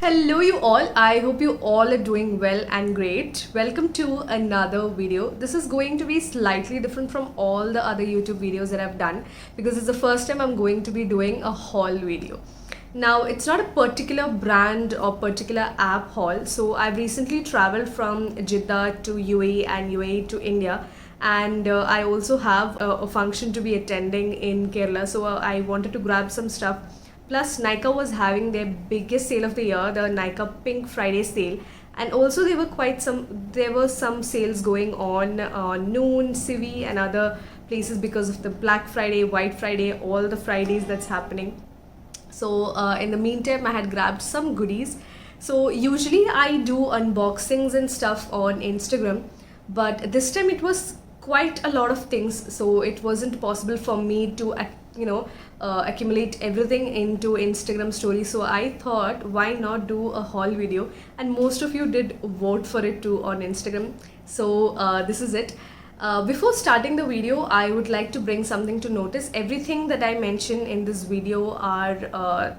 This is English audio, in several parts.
Hello you all, I hope you all are doing well and great. Welcome to another video. This is going to be slightly different from all the other YouTube videos that I've done because it's the first time I'm going to be doing a haul video. Now it's not a particular brand or particular app haul. So I've recently traveled from Jeddah to UAE and UAE to India, and I also have a function to be attending in Kerala, so I wanted to grab some stuff. Plus, Nykaa was having their biggest sale of the year, the Nykaa Pink Friday sale, and also there were some sales going on Noon, Civi, and other places because of the Black Friday, White Friday, all the Fridays that's happening. So in the meantime, I had grabbed some goodies. So usually I do unboxings and stuff on Instagram, but this time it was quite a lot of things, so it wasn't possible for me to accumulate everything into Instagram story. So I thought, why not do a haul video, and most of you did vote for it too on Instagram. So this is it. Before starting the video, I would like to bring something to notice. Everything that I mention in this video are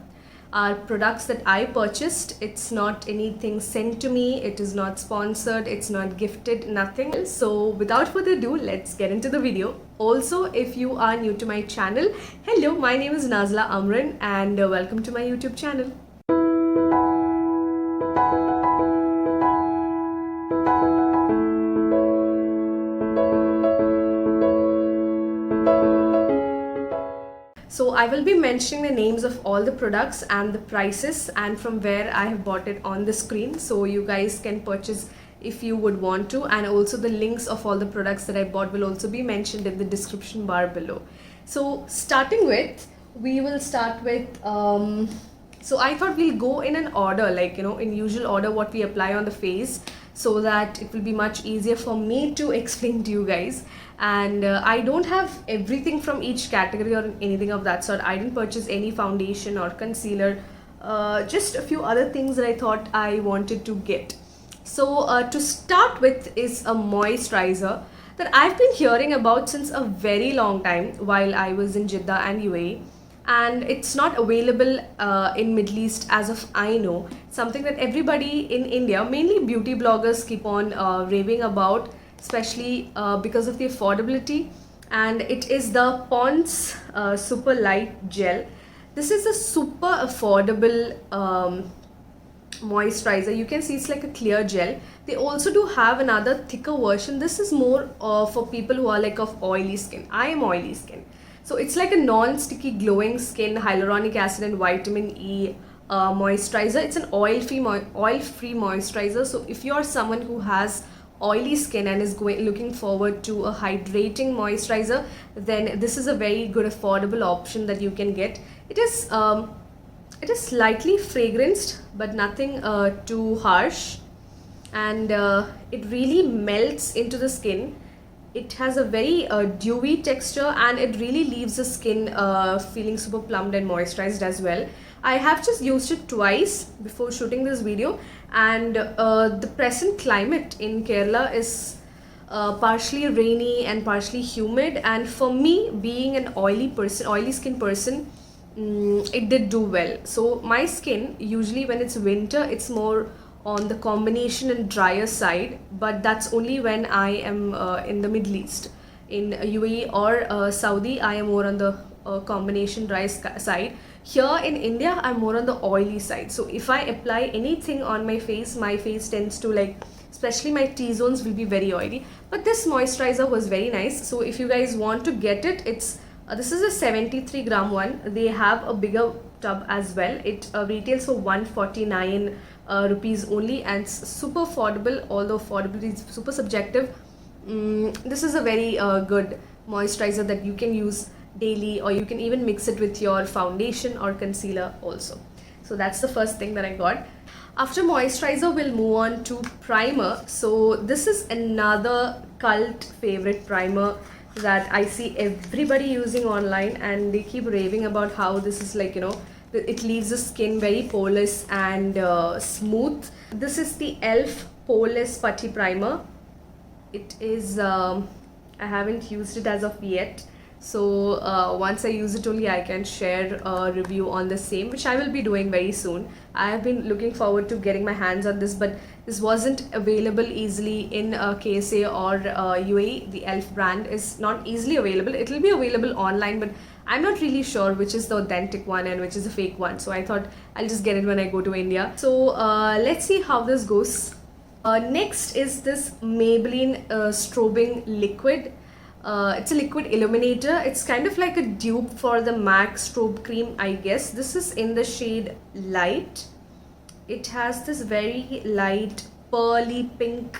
products that I purchased. It's not anything sent to me, it is not sponsored, it's not gifted, nothing. So without further ado, let's get into the video. Also, if you are new to my channel, hello, my name is Nazla Amran and welcome to my YouTube channel. So I will be mentioning the names of all the products and the prices and from where I have bought it on the screen, so you guys can purchase if you would want to, and also the links of all the products that I bought will also be mentioned in the description bar below. So starting with, we will start with so I thought we'll go in an order, like in usual order what we apply on the face, so that it will be much easier for me to explain to you guys. And I don't have everything from each category or anything of that sort. I didn't purchase any foundation or concealer, just a few other things that I thought I wanted to get. So to start with is a moisturizer that I've been hearing about since a very long time while I was in Jeddah and UAE, and it's not available in Middle East as of I know. Something that everybody in India, mainly beauty bloggers, keep on raving about, especially because of the affordability, and it is the Pond's Super Light Gel. This is a super affordable moisturizer. You can see it's like a clear gel. They also do have another thicker version. This is more for people who are like of oily skin. I am oily skin, so it's like a non-sticky glowing skin hyaluronic acid and vitamin E moisturizer. It's an oil-free moisturizer. So if you are someone who has oily skin and is looking forward to a hydrating moisturizer, then this is a very good affordable option that you can get. It is slightly fragranced but nothing too harsh, and it really melts into the skin. It has a very dewy texture, and it really leaves the skin feeling super plumped and moisturized as well. I have just used it twice before shooting this video, and the present climate in Kerala is partially rainy and partially humid, and for me, being an oily skin person, it did do well. So my skin, usually when it's winter, it's more on the combination and drier side, but that's only when I am in the Middle East. In UAE or Saudi, I am more on the combination dry side. Here in India, I'm more on the oily side. So if I apply anything on my face tends to, especially my T-zones will be very oily. But this moisturizer was very nice. So if you guys want to get it, this is a 73 gram one. They have a bigger tub as well. It retails for 149 rupees only, and it's super affordable, although affordability is super subjective. This is a very good moisturizer that you can use daily, or you can even mix it with your foundation or concealer also. So that's the first thing that I got. After moisturizer, we'll move on to primer. So this is another cult favorite primer that I see everybody using online, and they keep raving about how this is it leaves the skin very poreless and smooth. This is the e.l.f. Poreless Putty Primer. It is I haven't used it as of yet, So once I use it only, I can share a review on the same, which I will be doing very soon. I have been looking forward to getting my hands on this, but this wasn't available easily in KSA or UAE. The ELF brand is not easily available. It will be available online, but I'm not really sure which is the authentic one and which is the fake one. So I thought I'll just get it when I go to India. So let's see how this goes. Next is this Maybelline strobing liquid. It's a liquid illuminator. It's kind of like a dupe for the MAC strobe cream, I guess. This is in the shade Light. It has this very light pearly pink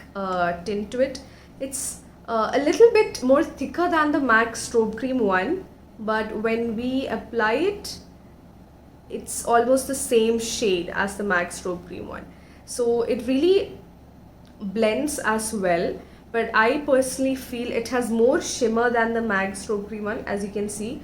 tint to it. It's a little bit more thicker than the MAC strobe cream one, but when we apply it, it's almost the same shade as the MAC strobe cream one. So it really blends as well, but I personally feel it has more shimmer than the MAC strobe cream one, as you can see.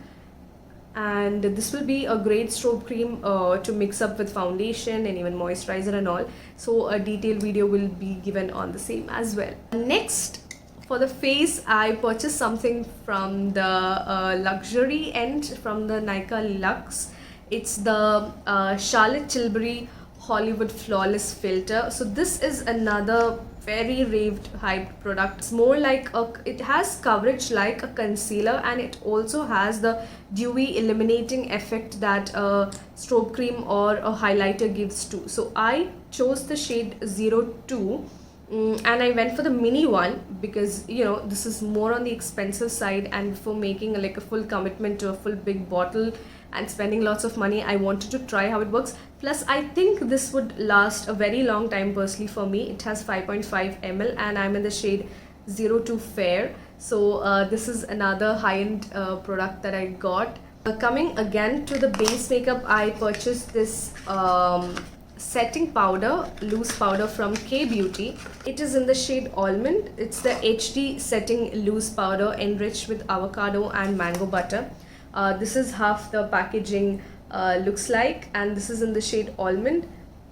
And this will be a great strobe cream to mix up with foundation and even moisturizer and all. So a detailed video will be given on the same as well. Next, for the face, I purchased something from the luxury end, from the Nykaa Luxe. It's the Charlotte Tilbury Hollywood Flawless Filter. So this is another very raved hyped product. It's more like it has coverage like a concealer, and it also has the dewy illuminating effect that a strobe cream or a highlighter gives too. So I chose the shade 02. And I went for the mini one because, you know, this is more on the expensive side, and before making like a full commitment to a full big bottle and spending lots of money, I wanted to try how it works. Plus I think this would last a very long time personally for me. It has 5.5 ml and I'm in the shade 02 Fair. So this is another high-end product that I got. Coming again to the base makeup, I purchased this setting powder, loose powder from K Beauty. It is in the shade Almond. It's the HD setting loose powder enriched with avocado and mango butter. This is half the packaging looks like, and this is in the shade Almond.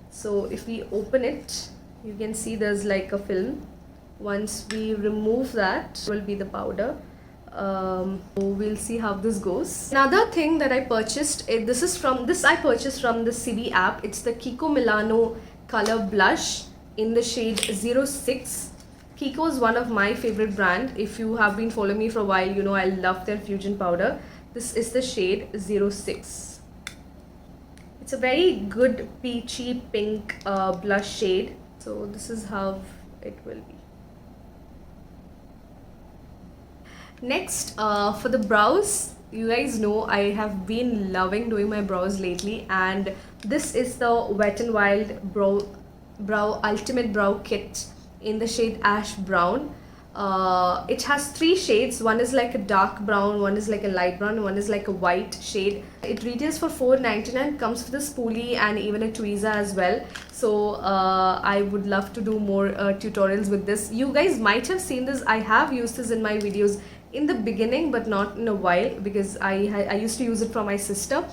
So if we open it, you can see there's like a film. Once we remove that, will be the powder. We'll see how this goes. Another thing that I purchased, I purchased from the Civi app. It's the Kiko Milano color blush in the shade 06. Kiko is one of my favorite brand. If you have been following me for a while, you know I love their fusion powder. This is the shade 06. It's a very good peachy pink blush shade. So this is how it will be. Next, for the brows, you guys know I have been loving doing my brows lately, and this is the Wet n Wild brow Ultimate Brow Kit in the shade Ash Brown. It has 3 shades. One is like a dark brown, one is like a light brown, and one is like a white shade. It retails for $4.99, comes with a spoolie and even a tweezer as well. So I would love to do more tutorials with this. You guys might have seen this. I have used this in my videos in the beginning, but not in a while, because I used to use it for my sister.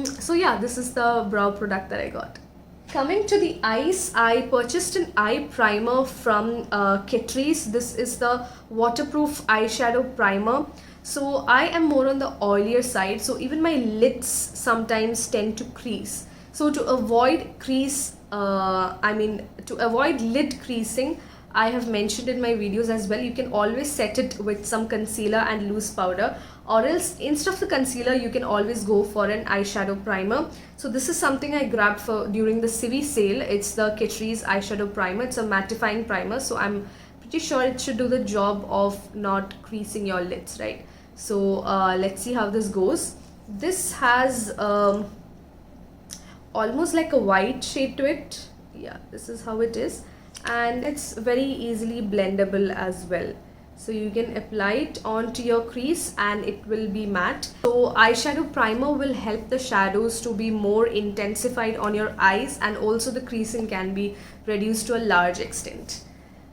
So yeah, this is the brow product that I got. Coming to the eyes, I purchased an eye primer from Catrice. This is the waterproof eyeshadow primer. So I am more on the oilier side, so even my lids sometimes tend to crease. So to avoid to avoid lid creasing, I have mentioned in my videos as well, you can always set it with some concealer and loose powder, or else instead of the concealer you can always go for an eyeshadow primer. So this is something I grabbed for during the Civi sale. It's the Catrice eyeshadow primer. It's a mattifying primer, so I'm pretty sure it should do the job of not creasing your lids, right? So let's see how this goes. This has almost like a white shade to it. Yeah, this is how it is, and it's very easily blendable as well. So you can apply it onto your crease and it will be matte. So eyeshadow primer will help the shadows to be more intensified on your eyes, and also the creasing can be reduced to a large extent.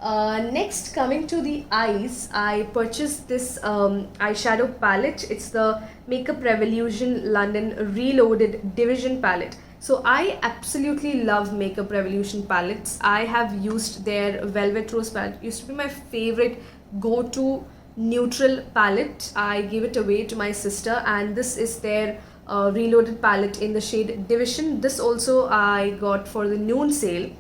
Next, coming to the eyes, I purchased this eyeshadow palette. It's the Makeup Revolution London Reloaded Division palette. So I absolutely love Makeup Revolution palettes. I have used their Velvet Rose palette. It used to be my favorite go-to neutral palette. I gave it away to my sister, and this is their reloaded palette in the shade Division. This also I got for the noon sale,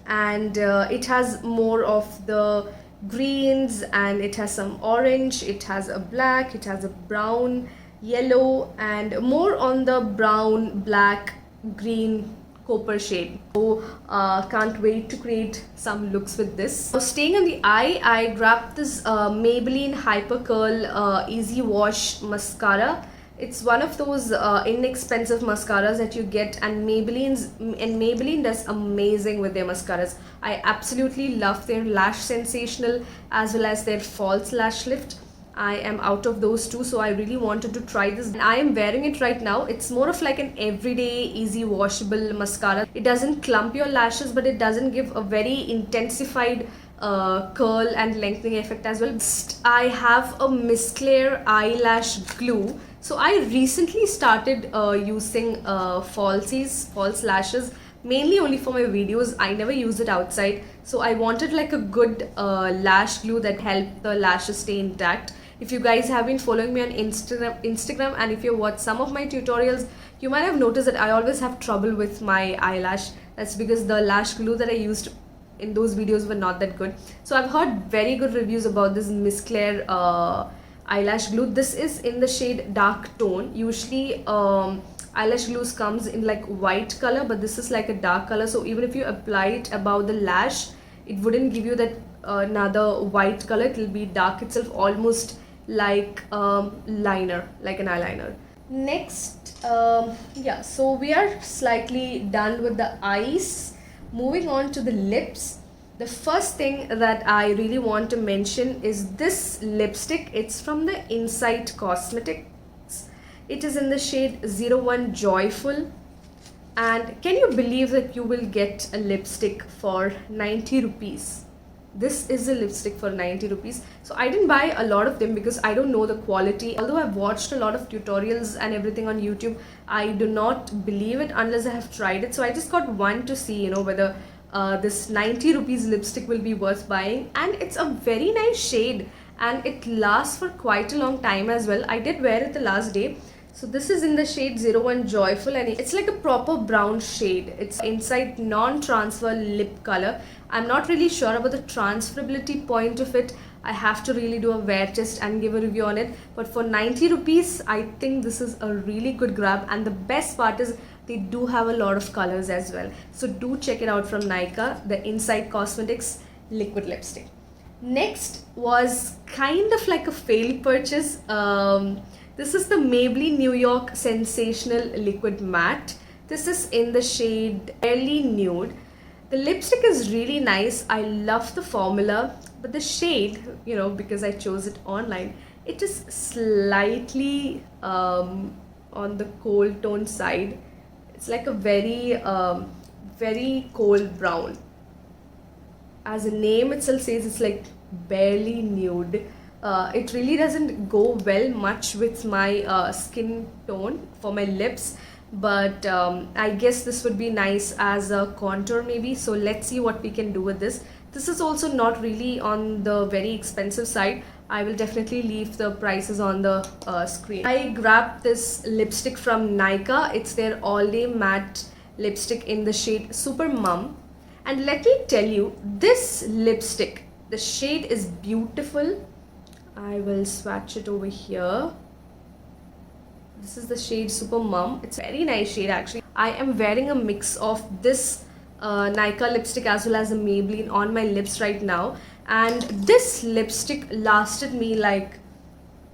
and it has more of the greens, and it has some orange, it has a black, it has a brown, yellow, and more on the brown, black, green, copper shade. So can't wait to create some looks with this. So staying on the eye, I grabbed this Maybelline Hyper Curl Easy Wash mascara. It's one of those inexpensive mascaras that you get, and Maybelline does amazing with their mascaras. I absolutely love their Lash Sensational as well as their False Lash Lift. I am out of those two, so I really wanted to try this, and I am wearing it right now. It's more of like an everyday easy washable mascara. It doesn't clump your lashes, but it doesn't give a very intensified curl and lengthening effect as well. Next, I have a Mistclair eyelash glue. So I recently started using false lashes, mainly only for my videos. I never use it outside, so I wanted like a good lash glue that helped the lashes stay intact. If you guys have been following me on Instagram, and if you watch some of my tutorials, you might have noticed that I always have trouble with my eyelash. That's because the lash glue that I used in those videos were not that good. So I've heard very good reviews about this Mistclair eyelash glue. This is in the shade Dark Tone. Usually eyelash glues comes in like white color, but this is like a dark color, so even if you apply it above the lash, it wouldn't give you that another white color. It will be dark itself, almost like liner, like an eyeliner. Next, yeah, so we are slightly done with the eyes. Moving on to the lips. The first thing that I really want to mention is this lipstick. It's from the Insight Cosmetics. It is in the shade 01 Joyful. And can you believe that you will get a lipstick for 90 rupees? This is a lipstick for 90 rupees. So I didn't buy a lot of them because I don't know the quality. Although I've watched a lot of tutorials and everything on YouTube, I do not believe it unless I have tried it. So I just got one to see, whether this 90 rupees lipstick will be worth buying. And it's a very nice shade, and it lasts for quite a long time as well. I did wear it the last day. So this is in the shade 01 Joyful, and it's like a proper brown shade. It's Insight non-transfer lip color. I'm not really sure about the transferability point of it. I have to really do a wear test and give a review on it. But for 90 rupees, I think this is a really good grab. And the best part is they do have a lot of colors as well. So do check it out from Nykaa, the Insight Cosmetics liquid lipstick. Next was kind of like a failed purchase. This is the Maybelline New York Sensational Liquid Matte. This is in the shade Barely Nude. The lipstick is really nice. I love the formula, but the shade, because I chose it online, it is slightly on the cold tone side. It's like a very, very cold brown. As the name itself says, it's like barely nude. It really doesn't go well much with my skin tone for my lips, but I guess this would be nice as a contour maybe. So let's see what we can do with this. This is also not really on the very expensive side. I will definitely leave the prices on the screen. I grabbed this lipstick from Nykaa. It's their all day matte lipstick in the shade Super Mum. And let me tell you, this lipstick, the shade is beautiful. I will swatch it over here. This is the shade Super Mum. It's a very nice shade actually. I am wearing a mix of this Nykaa lipstick as well as a Maybelline on my lips right now. And this lipstick lasted me like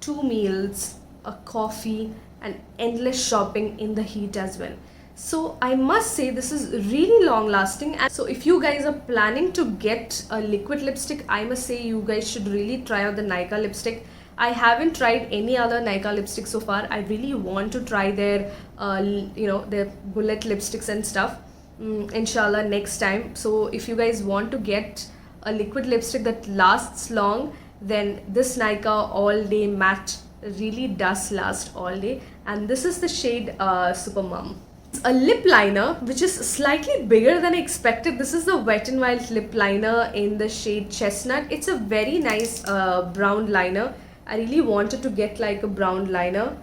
2 meals, a coffee, and endless shopping in the heat as well. So I must say this is really long lasting. And so if you guys are planning to get a liquid lipstick, I must say you guys should really try out the Nykaa lipstick. I haven't tried any other Nykaa lipstick so far. I really want to try their their bullet lipsticks and stuff, inshallah next time. So if you guys want to get a liquid lipstick that lasts long, then this Nykaa all day matte really does last all day. And this is the shade Super Mum. A lip liner which is slightly bigger than I expected. This is the Wet n Wild lip liner in the shade Chestnut. It's a very nice brown liner. I really wanted to get like a brown liner,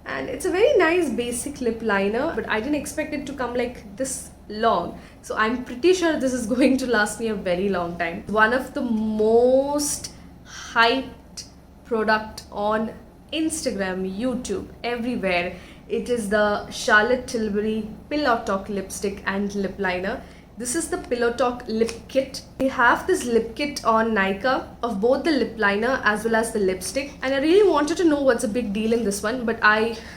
and it's a very nice basic lip liner, but I didn't expect it to come like this long. So I'm pretty sure this is going to last me a very long time. One of the most hyped product on Instagram, YouTube, everywhere. It is the Charlotte Tilbury Pillow Talk lipstick and lip liner. This is the Pillow Talk lip kit. They have this lip kit on Nykaa of both the lip liner as well as the lipstick, and I really wanted to know what's a big deal in this one, but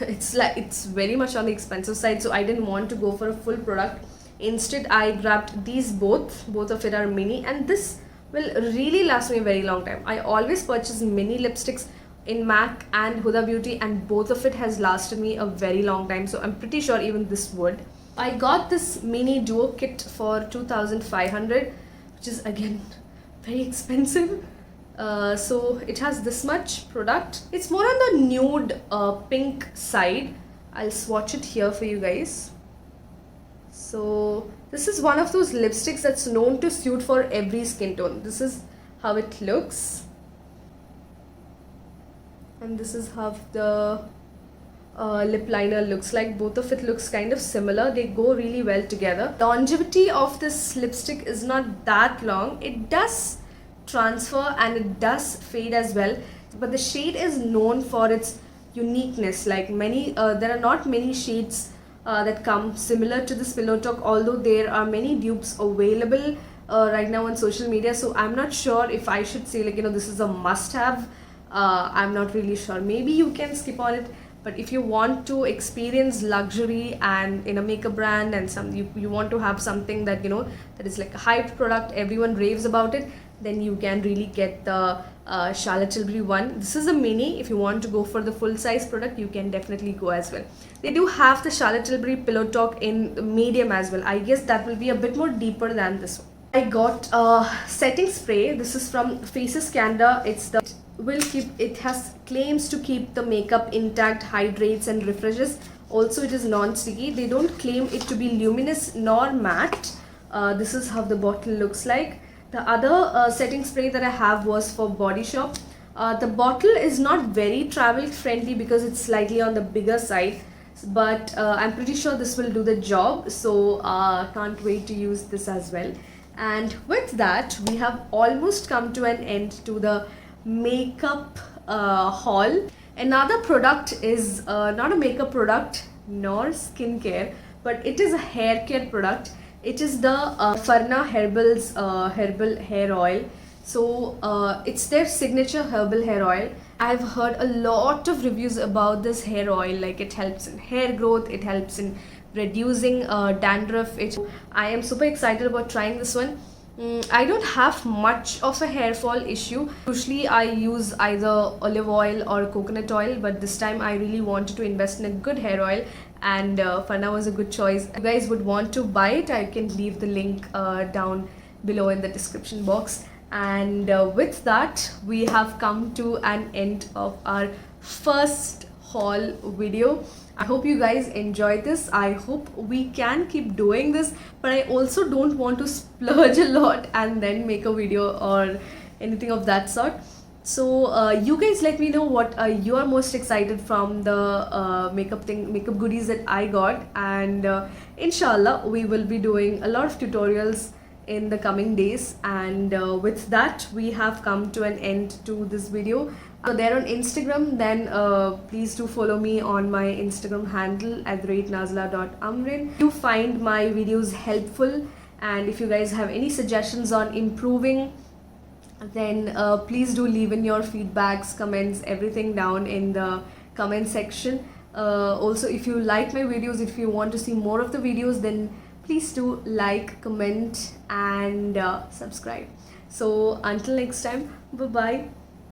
it's very much on the expensive side, so I didn't want to go for a full product. Instead, I grabbed these both of it are mini, and this will really last me a very long time. I always purchase mini lipsticks in MAC and Huda Beauty, and both of it has lasted me a very long time, so I'm pretty sure even this would. I got this mini duo kit for 2,500, which is again very expensive. So it has this much product. It's more on the nude pink side. I'll swatch it here for you guys. So this is one of those lipsticks that's known to suit for every skin tone. This is how it looks, and this is how the lip liner looks like. Both of it looks kind of similar. They go really well together. Longevity of this lipstick is not that long. It does transfer and it does fade as well, but the shade is known for its uniqueness. Like there are not many shades that come similar to this Pillow Talk, although there are many dupes available right now on social media. So I'm not sure if I should say, like, this is a must have. I'm not really sure. Maybe you can skip on it. But if you want to experience luxury and in a makeup brand, and you want to have something that that is like a hyped product, everyone raves about it, then you can really get the Charlotte Tilbury one. This is a mini. If you want to go for the full size product, you can definitely go as well. They do have the Charlotte Tilbury Pillow Talk in medium as well. I guess that will be a bit more deeper than this one. I got a setting spray. This is from Faces Canada. It has claims to keep the makeup intact, hydrates and refreshes. Also, it is non-sticky. They don't claim it to be luminous nor matte. This is how the bottle looks like. The other setting spray that I have was for Body Shop. The bottle is not very travel friendly because it's slightly on the bigger side, but I'm pretty sure this will do the job. So can't wait to use this as well. And with that, we have almost come to an end to the makeup haul. Another product is not a makeup product nor skincare, but it is a hair care product. It is the Farna Herbal's herbal hair oil. So it's their signature herbal hair oil. I've heard a lot of reviews about this hair oil, like it helps in hair growth, it helps in reducing dandruff. I am super excited about trying this one. I don't have much of a hair fall issue. Usually I use either olive oil or coconut oil, but this time I really wanted to invest in a good hair oil, and Farna was a good choice. If you guys would want to buy it, I can leave the link down below in the description box. And with that, we have come to an end of our first haul video. I hope you guys enjoyed this. I hope we can keep doing this, but I also don't want to splurge a lot and then make a video or anything of that sort. So you guys let me know what you are most excited from the makeup goodies that I got, and inshallah we will be doing a lot of tutorials in the coming days. And with that, we have come to an end to this video. So they're on Instagram, then please do follow me on my Instagram handle @nazla.amrin. You find my videos helpful, and if you guys have any suggestions on improving, then please do leave in your feedbacks, comments, everything down in the comment section. Also, if you like my videos, if you want to see more of the videos, then please do like, comment and subscribe. So until next time, bye bye.